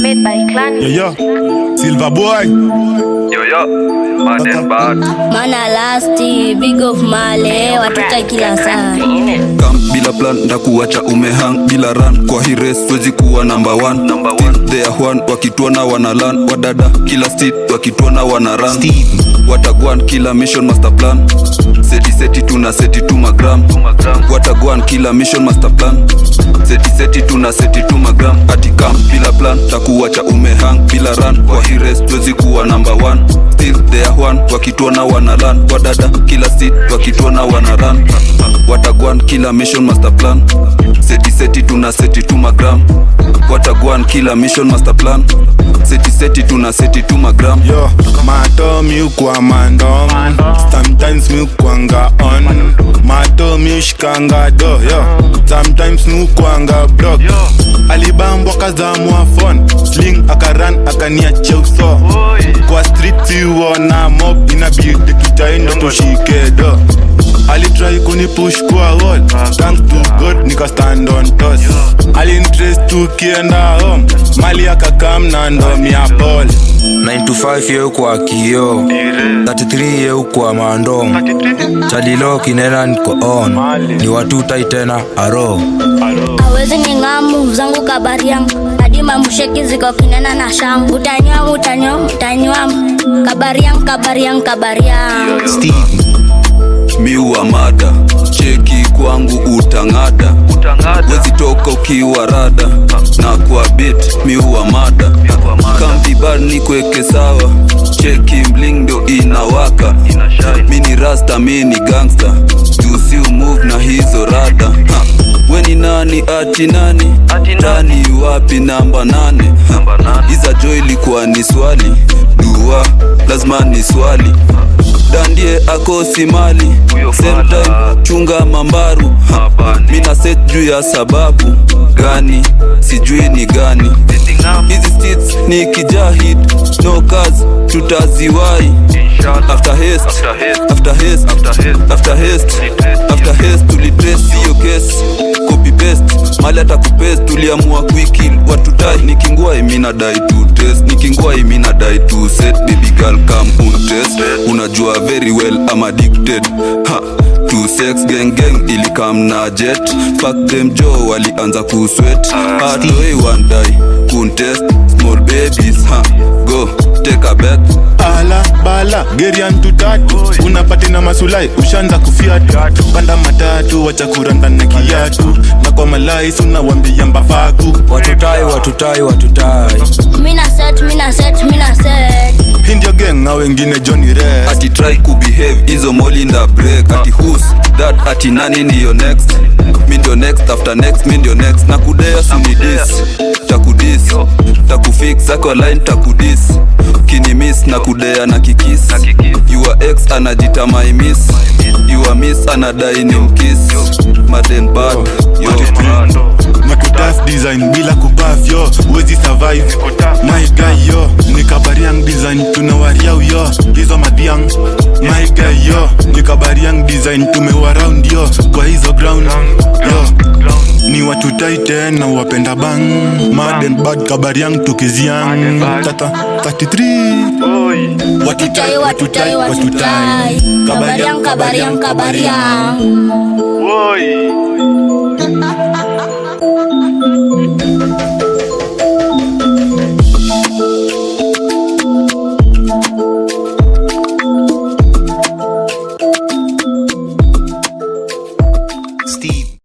Made by Clan. Yo, Silver Boy. Yo, Mad and Bad. Mana lasti, big of male, watuta kila saa. Kam bila plan ndakuacha umehang bila run. Kwa hii race wezi kuwa number one. They are one, wakituona wanalan. Wadada kila street, wakituona wanaran. Watagwan kila mission master plan. Seti tuna seti tu magram. Watagwan kila mission master plan. Seti tuna seti tu magram. Ati kam bila plan ndakuacha umehang bila run. Kwa hii race wezi kuwa number one. Still they are one, wakituona wanalan. Wadada kila street, wakituona wanaran. Watagwan kila mission master plan. Seti tuna seti tu magram. Watagwan kila mission master plan. Seti tuna seti tu magram. Yo, mato miukwa mandom. Sometimes miukwanga on. Mato miushikanga do. Yo, sometimes miukwanga block. Alibambwa kazamwa phone. Sling akaran akaniache uso. Kwa street iwona mob. Inabidi kitaino tushike do. Alitry kunipush kwa wall. Thanks to God nika stand on toes. Alinterest tukienda home. Mali akakam na ndomi ya ball. 9 to 5 yeu kwa kio 33 yeu kwa mandom. Chalilo kinena niko on. Ni watutai tena aro. Awezi ningamu zangu kabari yangu. Hadi mamusheki ziko kinena na shangu. Utanywa kabari yangu. Steve miwa mada cheki kwangu utangada. Wezi toka ukiwa rada. Na kwa beat miwa mada. Kambi bar ni kweke sawa. Cheki bling ndo inawaka. Mini rasta mini gangster. Jusi move na hizo rada. Weni nani ati nani. Tani wapi namba 8. Iza joy likuwa ni swali. Dua lazima ni swali. Dandie akosi mali. Same time chunga mambaru. Mina set juu ya sababu gani, sijui ni gani. Hizi streets ni kijahid. No cars tutaziwai. After haste tulitrace hiyo case. Copy paste mali atakupest. Tuliamua kuikill watutai. Nikingua imina die to test. Nikingua imina die to set. Baby girl come untest. Unajua very well I'm addicted. To sex gang ili come na jet. Fuck them Joe walianza kusweat. Hardway one die contest. Small babies go take a bet. Ala bala gerian tutatu. Unapate na masulai ushanza kufiatu. Panda matatu wacha kuranda na kiatu. Na kwa malai suna wambia mbafaku. Watutai Mina set. Hindio gang na wengine Johnny Red. Ati try kubehave izo moli nda break. Ati who's that ati nani ni your next. Mindio next after next mindio next. Na kudea sunidis takudis. Takufix ako line takudis. Kini miss na kudea na kikis. Your ex anajita my miss. Your miss anadai ni mkiss. Mad and Bad. Yo Nakutaf design bila kubaf yo. Wezi survive my guy yo. Nikabariang design tunawariau yo. Hizo madiang my guy yo. Nikabariang design tumewaround yo. Kwa hizo ground yo. Ni watutai tena wapenda bang. Mad and Bad kabariang tukiziang. Tata 33 Watutai Kabariang. Oi